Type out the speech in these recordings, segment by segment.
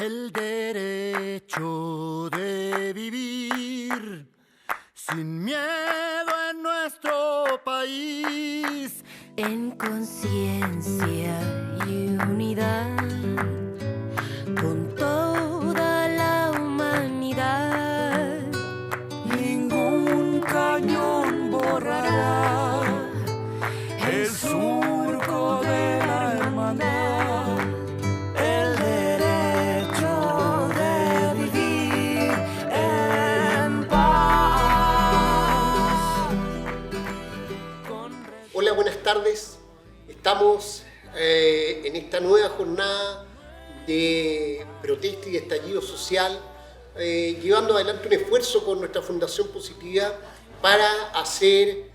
el derecho de vivir sin miedo en nuestro país, en conciencia y unidad, con toda la humanidad. Ningún cañón borrará el surco de la hermandad, el derecho de vivir en paz. Hola, buenas tardes. Estamos en esta nueva jornada de protesta y de estallido social, llevando adelante un esfuerzo con nuestra Fundación Positividad para hacer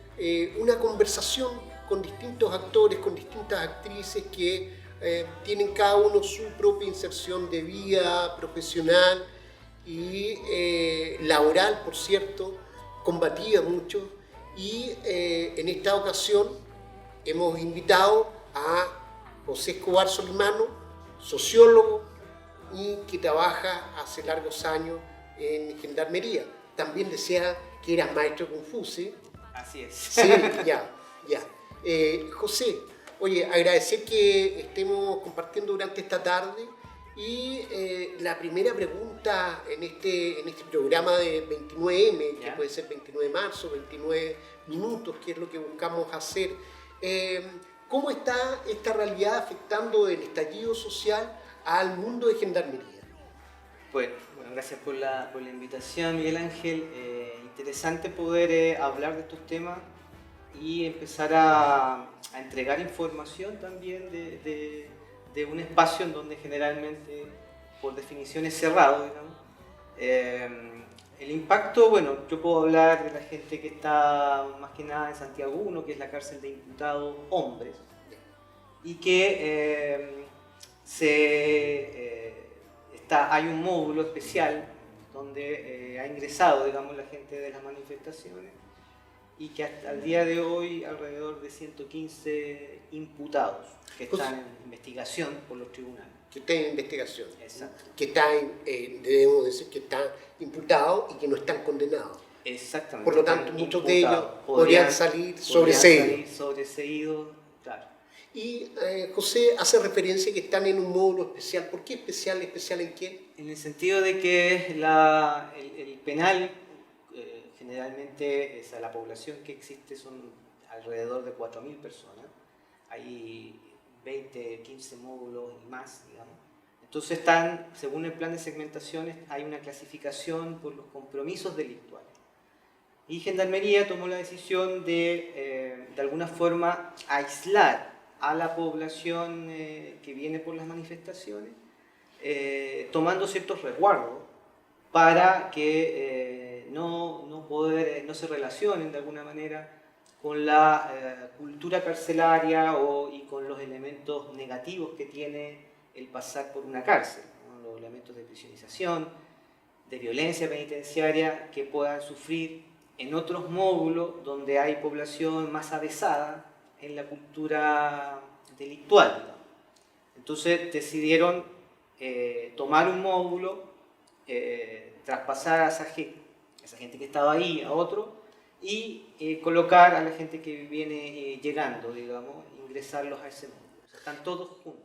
una conversación con distintos actores, con distintas actrices que tienen cada uno su propia inserción de vida profesional y laboral, por cierto, combatida mucho. Y en esta ocasión hemos invitado a José Escobar Solimano, sociólogo y que trabaja hace largos años en Gendarmería. También decía que eras maestro de Kung Fu, ¿sí? Así es. Sí, ya. José, oye, agradecer que estemos compartiendo durante esta tarde y la primera pregunta en este programa de 29M, que puede ser 29 de marzo, 29 minutos, que es lo que buscamos hacer. ¿Cómo está esta realidad afectando el estallido social al mundo de Gendarmería? Bueno, gracias por la invitación, Miguel Ángel. Interesante poder hablar de estos temas y empezar a entregar información también de un espacio en donde generalmente, por definición, es cerrado, digamos. El impacto, bueno, yo puedo hablar de la gente que está más que nada en Santiago 1, que es la cárcel de imputados hombres, y que hay un módulo especial donde ha ingresado, digamos, la gente de las manifestaciones, y que hasta el día de hoy alrededor de 115 imputados que están en investigación por los tribunales. Que está en investigación. Exacto. Que están, debemos decir que están imputados y que no están condenados. Exactamente. Por lo tanto, muchos de ellos podrían salir sobreseídos. Claro. Y José hace referencia que están en un módulo especial. ¿Por qué especial? ¿Especial en qué? En el sentido de que el penal, generalmente, la población que existe son alrededor de 4.000 personas. Hay 20, 15 módulos y más, digamos. Entonces según el plan de segmentaciones, hay una clasificación por los compromisos delictuales. Y Gendarmería tomó la decisión de alguna forma, aislar a la población que viene por las manifestaciones, tomando ciertos resguardos para que no se relacionen de alguna manera con la cultura carcelaria y con los elementos negativos que tiene el pasar por una cárcel, ¿no? Los elementos de prisionización, de violencia penitenciaria que puedan sufrir en otros módulos donde hay población más avesada en la cultura delictual, digamos. Entonces decidieron tomar un módulo, traspasar a esa gente que estaba ahí a otro y colocar a la gente que viene llegando, digamos, ingresarlos a ese módulo. O sea, están todos juntos.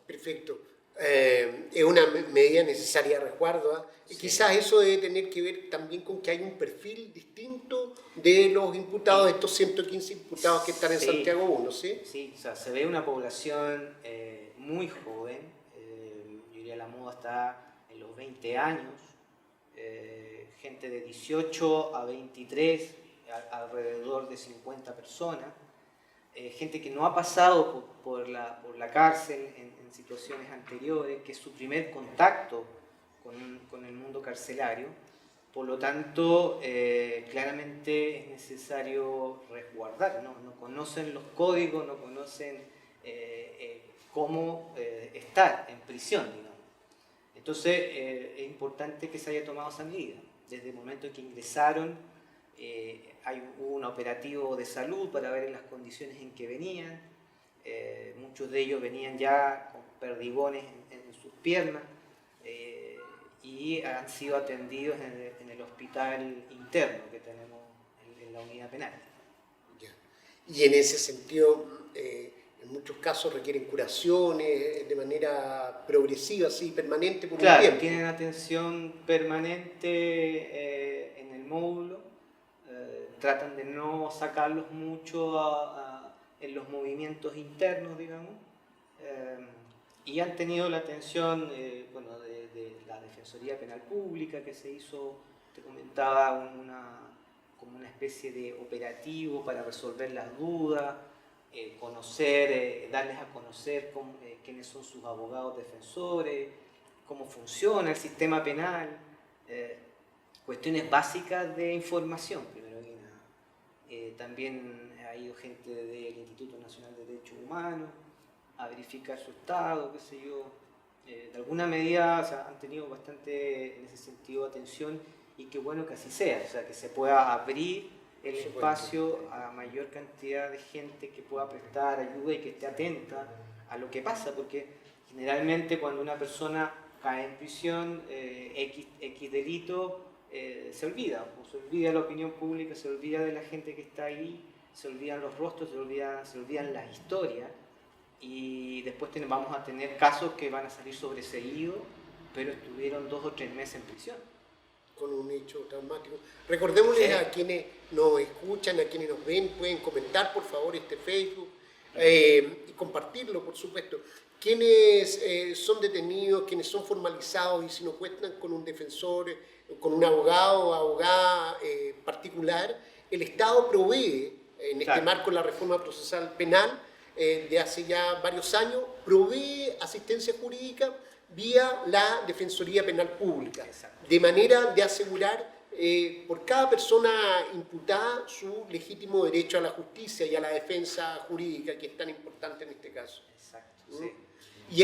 Perfecto. Es una medida necesaria de resguardo, ¿eh? Sí. Quizás eso debe tener que ver también con que hay un perfil distinto de los imputados, de estos 115 imputados que están en Santiago 1, ¿sí? Sí, o sea, se ve una población muy joven, yo diría la moda está en los 20 años, gente de 18 a 23, alrededor de 50 personas, gente que no ha pasado por la cárcel en situaciones anteriores, que es su primer contacto con el mundo carcelario. Por lo tanto, claramente es necesario resguardar, ¿no? No conocen los códigos, no conocen cómo estar en prisión, digamos. Entonces, es importante que se haya tomado esa medida. Desde el momento en que ingresaron, hubo un operativo de salud para ver las condiciones en que venían. Muchos de ellos venían ya con perdigones en sus piernas, y han sido atendidos en el hospital interno que tenemos en la unidad penal. Ya. Y en ese sentido, en muchos casos requieren curaciones de manera progresiva, así, permanente por un Claro, tiempo. tienen atención permanente en el módulo, tratan de no sacarlos mucho en los movimientos internos, digamos, y han tenido la atención bueno, de la Defensoría Penal Pública, que se hizo, te comentaba, como una especie de operativo para resolver las dudas, darles a conocer quiénes son sus abogados defensores, cómo funciona el sistema penal, cuestiones básicas de información, primero que nada. También ha ido gente del Instituto Nacional de Derechos Humanos a verificar su estado, qué sé yo. De alguna medida, o sea, han tenido bastante, en ese sentido, atención, y qué bueno que así sea, o sea, que se pueda abrir el espacio a mayor cantidad de gente que pueda prestar ayuda y que esté atenta a lo que pasa, porque generalmente cuando una persona cae en prisión, X delito, se olvida la opinión pública, se olvida de la gente que está ahí, se olvidan los rostros, se olvidan las historias, y después vamos a tener casos que van a salir sobreseídos, pero estuvieron 2 o 3 meses en prisión. Con un hecho traumático. Recordémosles a quienes nos escuchan, a quienes nos ven, pueden comentar por favor este Facebook y compartirlo, por supuesto. Quienes son detenidos, quienes son formalizados y si no cuentan con un defensor, con un abogado o abogada particular, el Estado provee, en este marco de la reforma procesal penal de hace ya varios años, provee asistencia jurídica vía la Defensoría Penal Pública, de manera de asegurar por cada persona imputada su legítimo derecho a la justicia y a la defensa jurídica, que es tan importante en este caso. Exacto, ¿Mm? sí. Y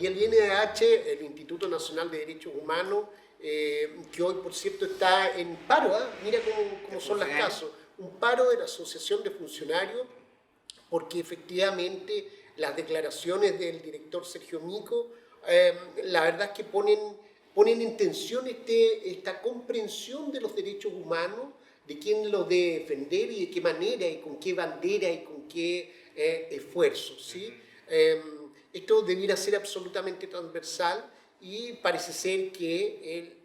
el INDH, el Instituto Nacional de Derechos Humanos, que hoy, por cierto, está en paro, mira cómo son los casos, un paro de la Asociación de Funcionarios, porque efectivamente las declaraciones del director Sergio Mico, la verdad es que ponen en tensión esta comprensión de los derechos humanos, de quién los debe defender y de qué manera y con qué bandera y con qué esfuerzo, ¿sí? Esto debiera ser absolutamente transversal y parece ser que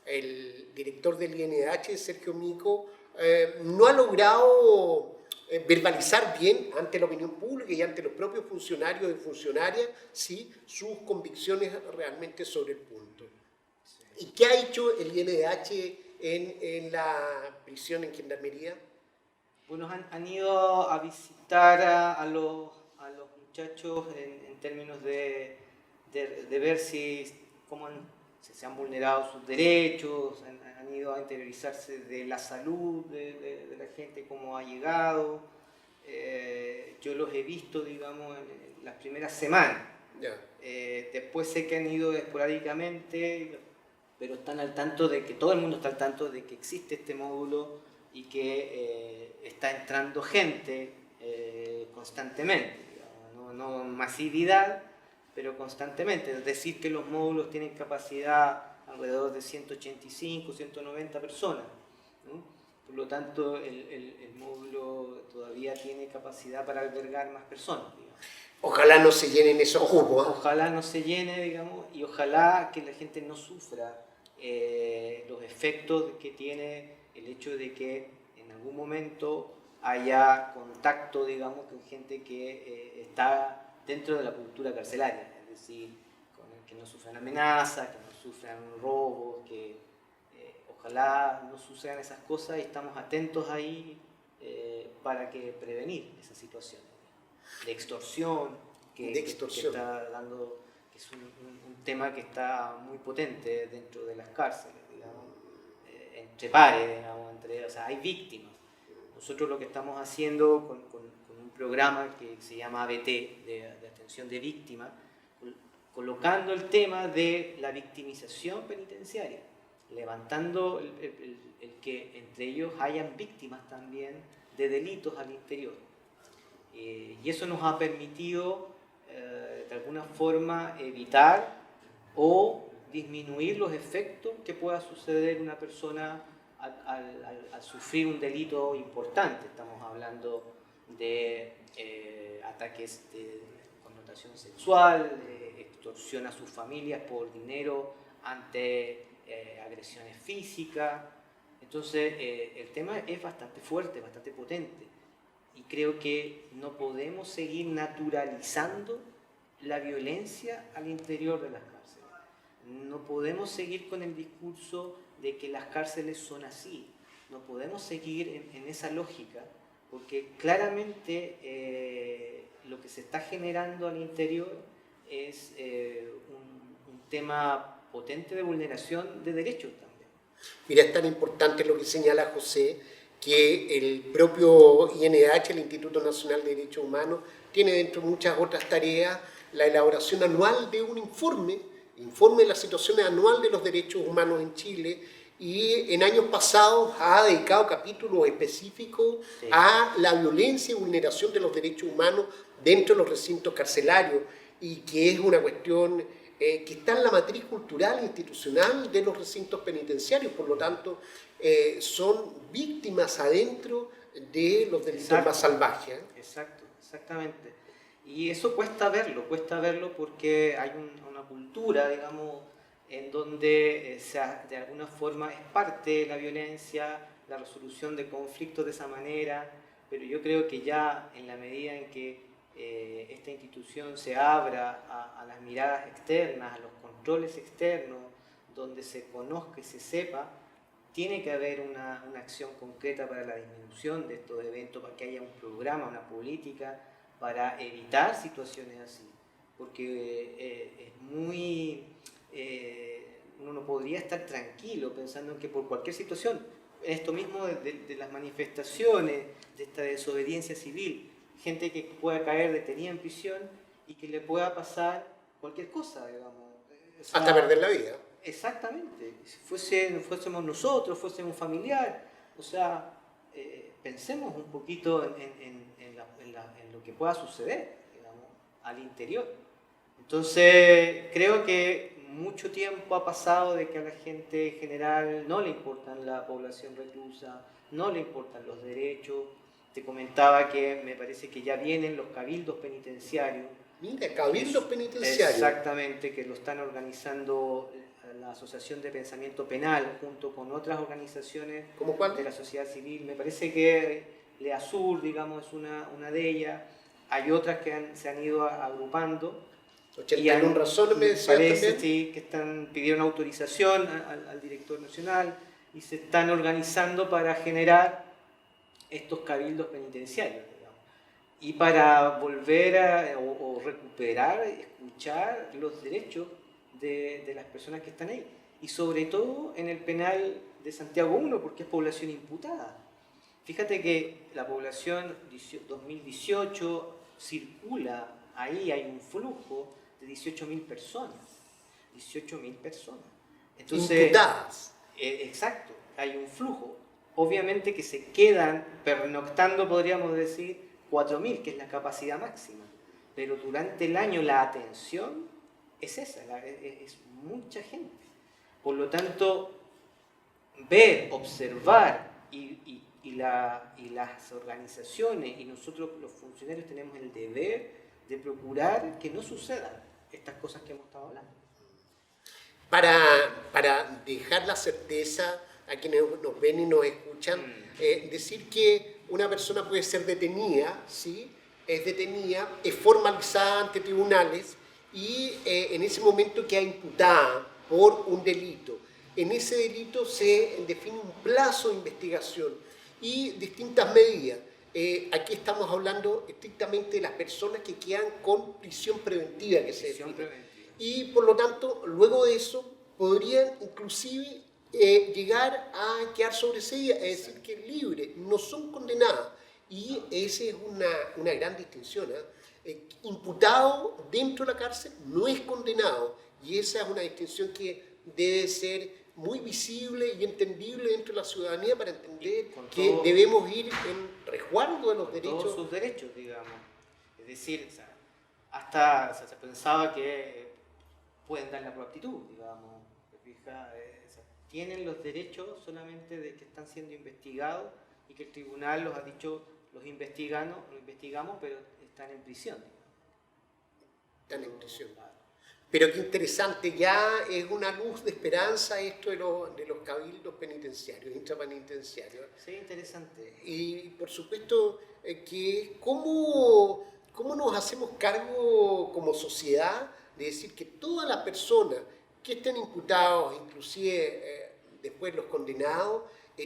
el director del INDH, Sergio Mico, no ha logrado verbalizar bien ante la opinión pública y ante los propios funcionarios y funcionarias, ¿sí?, sus convicciones realmente sobre el punto. ¿Y qué ha hecho el INDH en la prisión en Gendarmería? Bueno, han ido a visitar a los muchachos en términos de ver cómo se han vulnerado sus derechos, han ido a interiorizarse de la salud de la gente, cómo ha llegado. Yo los he visto, digamos, en las primeras semanas. Yeah. Después sé que han ido esporádicamente, pero están al tanto de que todo el mundo está al tanto de que existe este módulo y que está entrando gente constantemente, digamos, no masividad, pero constantemente. Es decir, que los módulos tienen capacidad alrededor de 185, 190 personas, ¿no? Por lo tanto, el módulo todavía tiene capacidad para albergar más personas, digamos. Ojalá no se llenen esos cupos. Ojalá no se llene, digamos, y ojalá que la gente no sufra los efectos que tiene el hecho de que en algún momento haya contacto, digamos, con gente que está dentro de la cultura carcelaria, es decir, que no sufran amenazas, que no sufran robos, que ojalá no sucedan esas cosas y estamos atentos ahí para prevenir esa situación de extorsión que está dando, que es un tema que está muy potente dentro de las cárceles, digamos, entre pares, digamos, o sea, hay víctimas. Nosotros lo que estamos haciendo con un programa que se llama ABT, de atención de víctimas, colocando el tema de la victimización penitenciaria, levantando el que entre ellos hayan víctimas también de delitos al interior. Y eso nos ha permitido de alguna forma evitar o disminuir los efectos que pueda suceder una persona al sufrir un delito importante. Estamos hablando de ataques de connotación sexual, extorsión a sus familias por dinero ante agresiones físicas. Entonces el tema es bastante fuerte, bastante potente, y creo que no podemos seguir naturalizando la violencia al interior de las cárceles. No podemos seguir con el discurso de que las cárceles son así. No podemos seguir en esa lógica, porque claramente lo que se está generando al interior es un tema potente de vulneración de derechos también. Mira, es tan importante lo que señala José, que el propio INH, el Instituto Nacional de Derechos Humanos, tiene dentro de muchas otras tareas la elaboración anual de un informe de la situación anual de los derechos humanos en Chile, y en años pasados ha dedicado capítulos específicos a la violencia y vulneración de los derechos humanos dentro de los recintos carcelarios, y que es una cuestión que está en la matriz cultural e institucional de los recintos penitenciarios. Por lo tanto, son víctimas adentro de los delitos más salvajes. Exacto, exactamente. Y eso cuesta verlo porque hay una cultura, digamos, en donde de alguna forma es parte de la violencia, la resolución de conflictos de esa manera, pero yo creo que ya en la medida en que esta institución se abra a las miradas externas, a los controles externos, donde se conozca y se sepa, tiene que haber una acción concreta para la disminución de estos eventos, para que haya un programa, una política para evitar situaciones así, porque es muy... uno no podría estar tranquilo pensando en que por cualquier situación, esto mismo de las manifestaciones, de esta desobediencia civil, gente que pueda caer detenida en prisión y que le pueda pasar cualquier cosa, digamos. O sea, hasta perder la vida. Exactamente. Si fuésemos nosotros, fuésemos un familiar, o sea, pensemos un poquito en lo que pueda suceder, digamos, al interior. Entonces, creo que mucho tiempo ha pasado de que a la gente en general no le importan la población reclusa, no le importan los derechos. Te comentaba que me parece que ya vienen los cabildos penitenciarios. Mira, cabildos penitenciarios. Exactamente, que lo están organizando la Asociación de Pensamiento Penal junto con otras organizaciones ¿Cómo cuál? de la sociedad civil. Me parece que Leasur, digamos, es una de ellas. Hay otras que se han ido agrupando. 81 razones me decían parece, también. sí, que pidieron autorización al director nacional y se están organizando para generar estos cabildos penitenciarios, digamos, y para volver o recuperar, escuchar los derechos de las personas que están ahí, y sobre todo en el penal de Santiago I, porque es población imputada. Fíjate que la población 2018 circula, ahí hay un flujo de 18.000 personas. 18.000 personas. Entonces, imputadas. Exacto, hay un flujo. Obviamente que se quedan pernoctando, podríamos decir, 4.000, que es la capacidad máxima. Pero durante el año la atención es esa, es mucha gente. Por lo tanto, ver, observar y las organizaciones y nosotros los funcionarios tenemos el deber de procurar que no sucedan estas cosas que hemos estado hablando. Para dejar la certeza a quienes nos ven y nos escuchan, decir que una persona puede ser detenida, ¿sí? Es detenida, es formalizada ante tribunales y en ese momento queda imputada por un delito. En ese delito se define un plazo de investigación y distintas medidas. Aquí estamos hablando estrictamente de las personas que quedan con prisión preventiva, que se define. Y por lo tanto, luego de eso, podrían inclusive llegar a quedar sobreseídas, es decir, que libre, no son condenadas. Y esa es una gran distinción. Imputado dentro de la cárcel no es condenado. Y esa es una distinción que debe ser muy visible y entendible dentro de la ciudadanía para entender que debemos ir en resguardo de los derechos. Todos sus derechos, digamos. Es decir, hasta se pensaba que pueden dar la proactitud, digamos. ¿Te fijas? Tienen los derechos solamente de que están siendo investigados y que el tribunal los ha dicho, los investigamos, pero están en prisión. Están en prisión. Pero qué interesante, ya es una luz de esperanza esto de los cabildos penitenciarios, intrapenitenciarios. Sí, interesante. Y por supuesto que cómo nos hacemos cargo como sociedad de decir que todas las personas que estén imputados, inclusive después los condenados,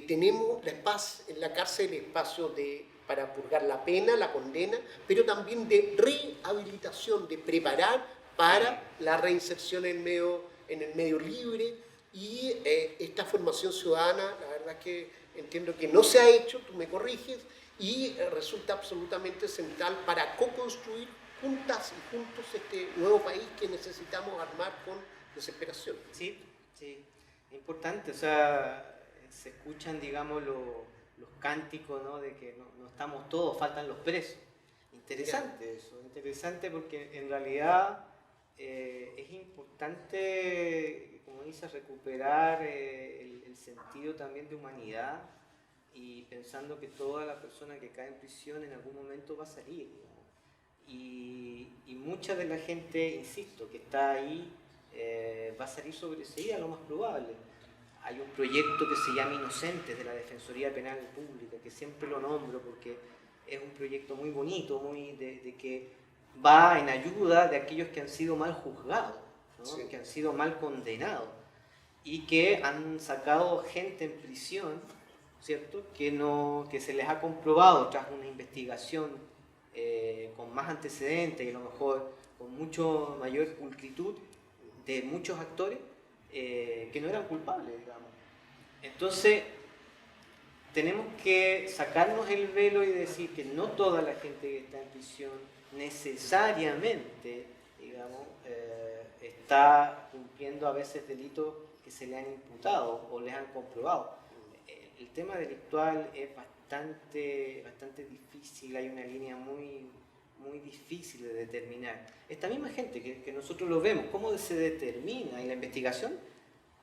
tenemos en la cárcel espacio para purgar la pena, la condena, pero también de rehabilitación, de preparar para la reinserción en el medio libre, y esta formación ciudadana, la verdad es que entiendo que no se ha hecho, tú me corriges, y resulta absolutamente central para co-construir juntas y juntos este nuevo país que necesitamos armar con desesperación. Sí, sí, importante, o sea, se escuchan, digamos, los cánticos, ¿no? De que no estamos todos, faltan los presos. Interesante eso, interesante porque en realidad es importante, como dices, recuperar el sentido también de humanidad, y pensando que toda la persona que cae en prisión en algún momento va a salir, ¿no? Y mucha de la gente, insisto, que está ahí va a salir sobreseída, lo más probable. Hay un proyecto que se llama Inocentes de la Defensoría Penal Pública, que siempre lo nombro porque es un proyecto muy bonito, muy de que va en ayuda de aquellos que han sido mal juzgados, ¿no? Sí. Que han sido mal condenados y que han sacado gente en prisión, ¿cierto? Que se les ha comprobado tras una investigación con más antecedentes y a lo mejor con mucho mayor pulcritud de muchos actores que no eran culpables, digamos. Entonces, tenemos que sacarnos el velo y decir que no toda la gente que está en prisión necesariamente, digamos, está cumpliendo a veces delitos que se le han imputado o les han comprobado. El tema delictual es bastante difícil, hay una línea muy difícil de determinar. Esta misma gente que nosotros lo vemos, ¿cómo se determina? Y la investigación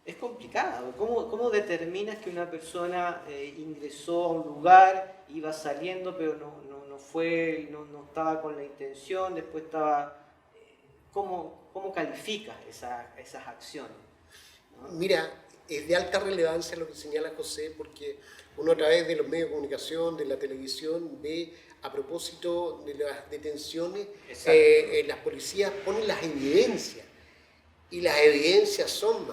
es complicada. ¿Cómo determinas que una persona ingresó a un lugar, iba saliendo, pero no estaba con la intención, después estaba... ¿Cómo calificas esas acciones? ¿No? Mira, es de alta relevancia lo que señala José, porque uno a través de los medios de comunicación, de la televisión, ve a propósito de las detenciones, las policías ponen las evidencias. Y las evidencias son,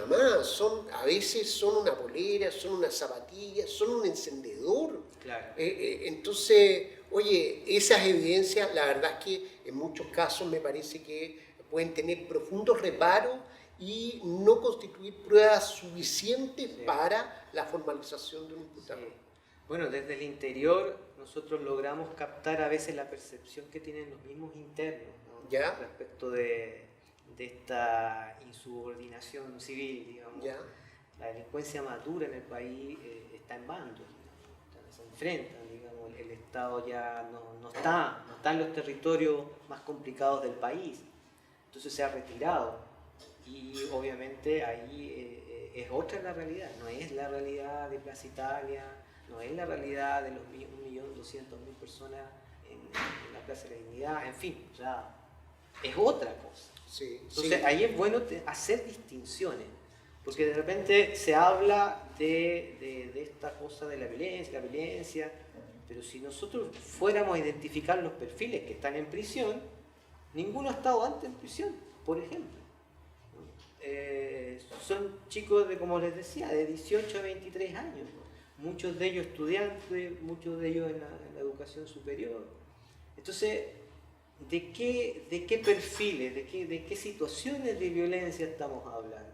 a veces son una polera, son una zapatilla, son un encendedor. Claro. Entonces, oye, esas evidencias, la verdad es que en muchos casos me parece que pueden tener profundos reparos y no constituir pruebas suficientes para la formalización de un imputado. Sí. Bueno, desde el interior nosotros logramos captar a veces la percepción que tienen los mismos internos, ¿no? ¿Ya? Respecto de esta insubordinación civil, digamos. ¿Ya? La delincuencia madura en el país está en bandos, digamos. Se enfrentan, digamos, el Estado ya no está en los territorios más complicados del país, entonces se ha retirado y obviamente ahí es otra la realidad, no es la realidad de Plaza Italia, no es la realidad de los 1.200.000 personas en la Plaza de la Dignidad, en fin, o sea, es otra cosa. Sí, Entonces sí. ahí es bueno hacer distinciones, porque de repente se habla de esta cosa de la violencia, pero si nosotros fuéramos a identificar los perfiles que están en prisión, ninguno ha estado antes en prisión, por ejemplo. Son chicos como les decía, de 18 a 23 años, muchos de ellos estudiantes, muchos de ellos en la educación superior. Entonces, ¿de qué perfiles, de qué situaciones de violencia estamos hablando?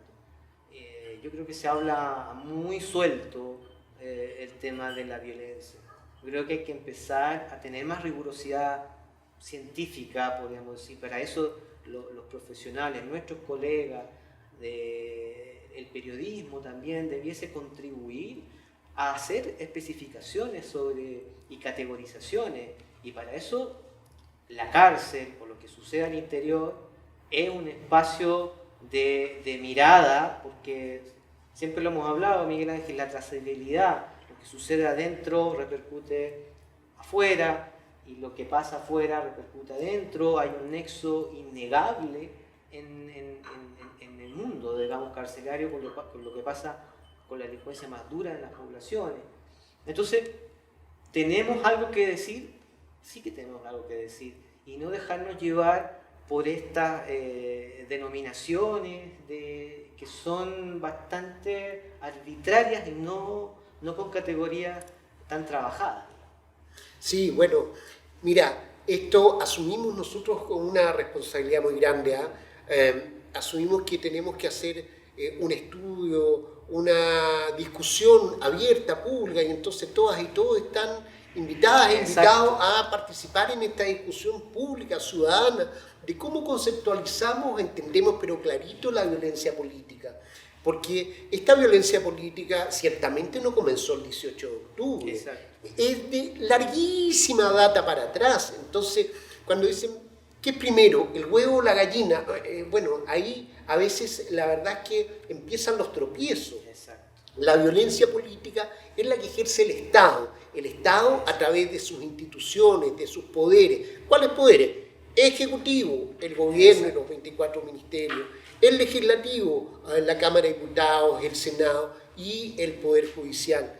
Yo creo que se habla muy suelto el tema de la violencia. Yo creo que hay que empezar a tener más rigurosidad científica, podríamos decir. Para eso los profesionales, nuestros colegas, el periodismo también debiese contribuir a hacer especificaciones y categorizaciones. Y para eso la cárcel, o lo que sucede al interior, es un espacio de mirada, porque siempre lo hemos hablado, Miguel Ángel, la trazabilidad, lo que sucede adentro repercute afuera, y lo que pasa afuera repercute adentro. Hay un nexo innegable en el mundo, digamos, carcelario con lo que pasa con la delincuencia más dura en las poblaciones. Entonces, ¿tenemos algo que decir? Sí que tenemos algo que decir, y no dejarnos llevar por estas denominaciones que son bastante arbitrarias y no con categorías tan trabajadas. Sí, bueno, mira, esto asumimos nosotros con una responsabilidad muy grande. Asumimos que tenemos que hacer un estudio, una discusión abierta, pública, y entonces todas y todos están invitadas e invitados a participar en esta discusión pública, ciudadana, de cómo conceptualizamos, entendemos, pero clarito, la violencia política. Porque esta violencia política ciertamente no comenzó el 18 de octubre. Exacto. Es de larguísima data para atrás. Entonces, cuando dicen, ¿qué es primero, el huevo o la gallina? Bueno, ahí a veces la verdad es que empiezan los tropiezos. Exacto. La violencia política es la que ejerce el Estado a través de sus instituciones, de sus poderes. ¿Cuáles poderes? Ejecutivo, el gobierno y los 24 ministerios, el legislativo, la Cámara de Diputados, el Senado y el Poder Judicial.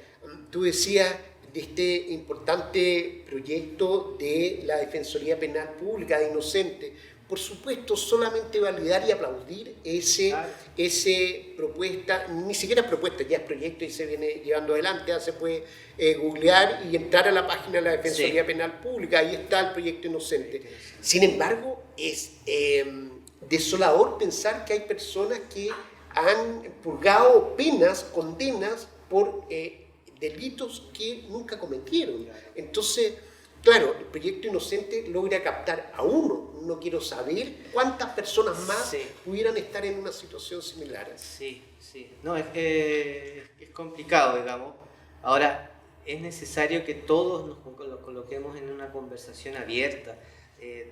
Tú decías de este importante proyecto de la Defensoría Penal Pública de Inocentes. Por supuesto, solamente validar y aplaudir ese propuesta, ni siquiera es propuesta, ya es proyecto y se viene llevando adelante. Ya se puede googlear y entrar a la página de la Defensoría Penal Pública, ahí está el proyecto Inocente. Sin embargo, es desolador pensar que hay personas que han purgado penas, condenas por delitos que nunca cometieron. Entonces, claro, el proyecto Inocente logra captar a uno. No quiero saber cuántas personas más pudieran estar en una situación similar. Sí. No, es complicado, digamos. Ahora, es necesario que todos nos coloquemos en una conversación abierta.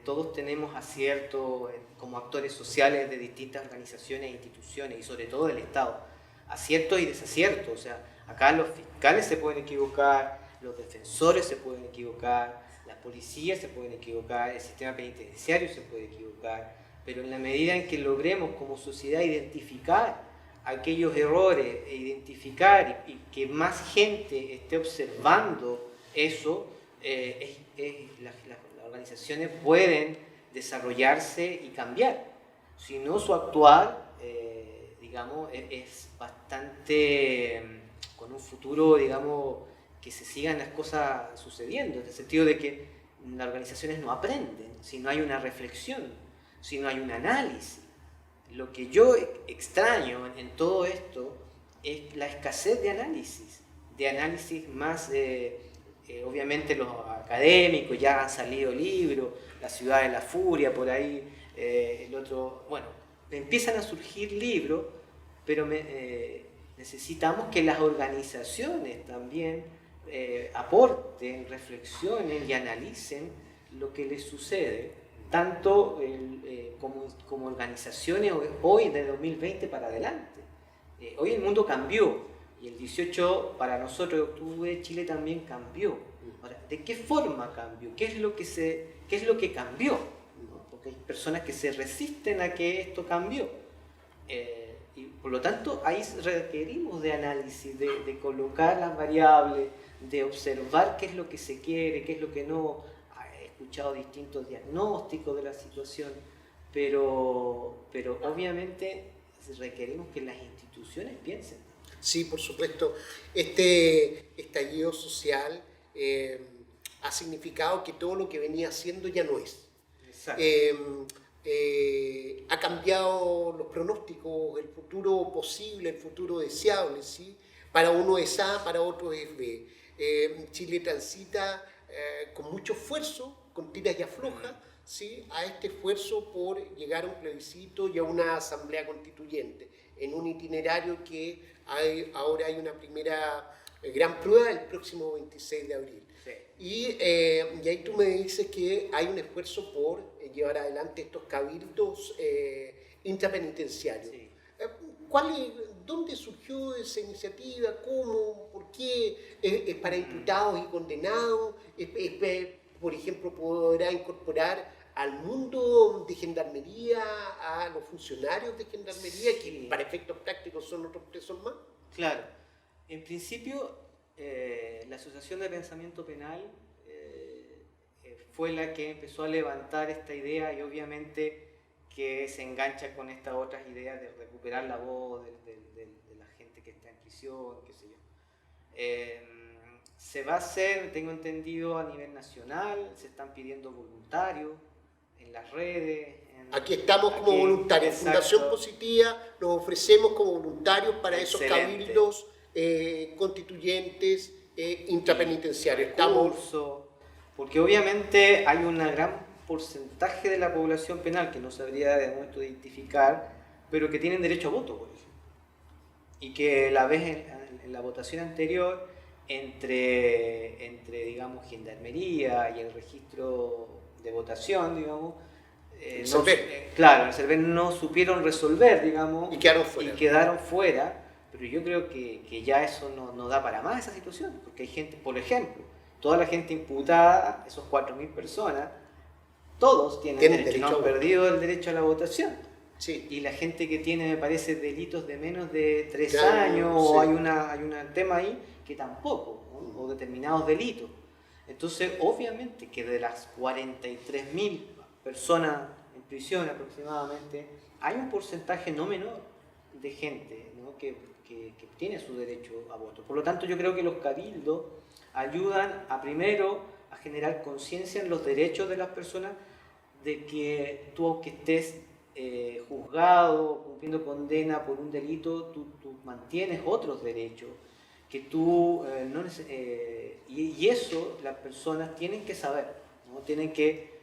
Todos tenemos aciertos como actores sociales de distintas organizaciones e instituciones, y sobre todo del Estado. Aciertos y desaciertos. O sea, acá los fiscales se pueden equivocar, los defensores se pueden equivocar, las policías se pueden equivocar, el sistema penitenciario se puede equivocar, pero en la medida en que logremos como sociedad identificar aquellos errores e identificar y que más gente esté observando eso, las organizaciones pueden desarrollarse y cambiar. Si no, su actuar, digamos, es bastante con un futuro, digamos, que se sigan las cosas sucediendo, en el sentido de que las organizaciones no aprenden si no hay una reflexión, si no hay un análisis. Lo que yo extraño en todo esto es la escasez de análisis más, obviamente los académicos, ya han salido libros, La ciudad de la furia, por ahí, el otro, bueno, empiezan a surgir libros, pero necesitamos que las organizaciones también aporten, reflexionen y analicen lo que les sucede, tanto como organizaciones hoy de 2020 para adelante. Hoy el mundo cambió y el 18 para nosotros de octubre Chile también cambió. Ahora, ¿de qué forma cambió? ¿Qué es lo que cambió? ¿No? Porque hay personas que se resisten a que esto cambió. Y por lo tanto ahí requerimos de análisis, de colocar las variables, de observar qué es lo que se quiere, qué es lo que no. He escuchado distintos diagnósticos de la situación, pero obviamente requerimos que las instituciones piensen. Sí, por supuesto. Este estallido social ha significado que todo lo que venía haciendo ya no es. Exacto. Ha cambiado los pronósticos, el futuro posible, el futuro deseable, ¿sí? Para uno es A, para otro es B. Chile transita con mucho esfuerzo, con tiras y aflojas, ¿sí? A este esfuerzo por llegar a un plebiscito y a una asamblea constituyente, en un itinerario que ahora hay una primera gran prueba el próximo 26 de abril. Sí. Y ahí tú me dices que hay un esfuerzo por llevar adelante estos cabildos intrapenitenciario. Sí. ¿Dónde surgió esa iniciativa? ¿Cómo? ¿Por qué? ¿Es para imputados y condenados? Por ejemplo, podrá incorporar al mundo de gendarmería, a los funcionarios de gendarmería, Sí. que para efectos prácticos son otros presos más? Claro. En principio, la Asociación de Pensamiento Penal fue la que empezó a levantar esta idea y obviamente que se engancha con estas otras ideas de recuperar la voz de la gente que está en prisión, qué sé yo. Se va a hacer, tengo entendido, a nivel nacional, se están pidiendo voluntarios en las redes. Aquí estamos como Aquí, voluntarios. exacto. Fundación Positiva nos ofrecemos como voluntarios para esos Excelente. cabildos constituyentes intrapenitenciarios. Estamos Curso, porque obviamente hay un gran porcentaje de la población penal que no sabría de momento identificar, pero que tienen derecho a voto, por ejemplo. Y que la vez en la votación anterior, entre digamos, Gendarmería y el registro de votación, digamos, El CERVEL. claro, el CERVEL no supieron resolver, digamos, Y quedaron fuera. y quedaron fuera, pero yo creo que ya eso no da para más esa situación, porque hay gente, por ejemplo, toda la gente imputada, esos 4.000 personas, todos tienen derecho, no han perdido el derecho a la votación. Sí. Y la gente que tiene, me parece, delitos de menos de 3 Claro, años, sí. o hay un tema ahí que tampoco, ¿no? O determinados delitos. Entonces, obviamente que de las 43.000 personas en prisión aproximadamente, hay un porcentaje no menor de gente, ¿no? que tiene su derecho a voto. Por lo tanto, yo creo que los cabildos ayudan primero a generar conciencia en los derechos de las personas, de que tú, aunque estés juzgado, cumpliendo condena por un delito, tú mantienes otros derechos, que tú y eso las personas tienen que saber, ¿no? Tienen que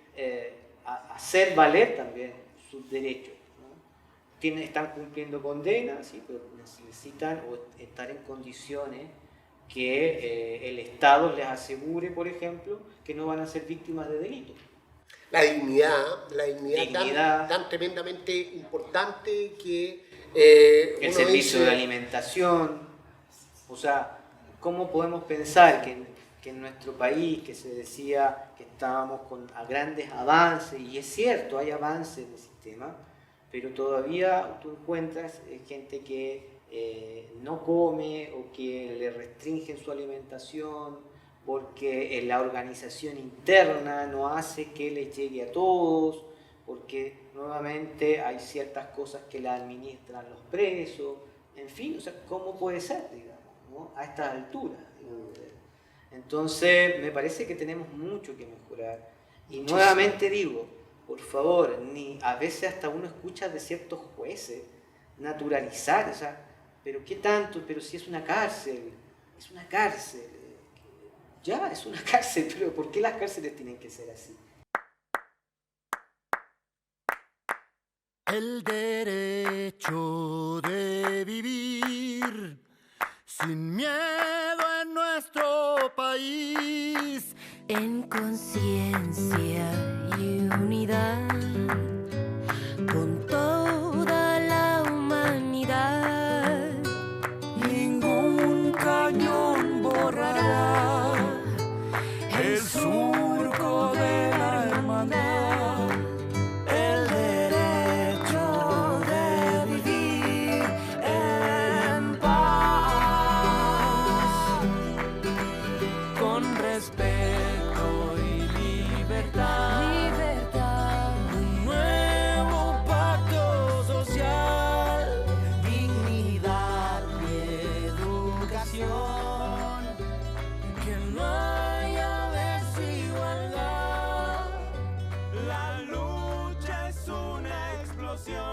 hacer valer también sus derechos, ¿no? Están cumpliendo condena, sí, pero necesitan estar en condiciones que el Estado les asegure, por ejemplo, que no van a ser víctimas de delitos. La dignidad. Dignidad. Tan tremendamente importante que El uno servicio dice, de alimentación, o sea, ¿cómo podemos pensar que en nuestro país, que se decía que estábamos a grandes avances, y es cierto, hay avances en el sistema, pero todavía tú encuentras gente que no come o que le restringen su alimentación porque la organización interna no hace que le llegue a todos, porque nuevamente hay ciertas cosas que la administran los presos, en fin, o sea, ¿cómo puede ser, digamos, ¿no? A estas alturas? Digamos. Entonces, me parece que tenemos mucho que mejorar. Y nuevamente digo, por favor, a veces hasta uno escucha de ciertos jueces naturalizar, o sea, pero ¿qué tanto? Pero si es una cárcel, ya, es una cárcel, pero ¿por qué las cárceles tienen que ser así? El derecho de vivir sin miedo en nuestro país. En conciencia y unidad con toda la humanidad. Ningún cañón borrará el surco de la hermandad. El derecho de vivir en paz, con respeto y libertad. Un nuevo pacto social, dignidad y educación. Que no haya desigualdad. La lucha es una explosión.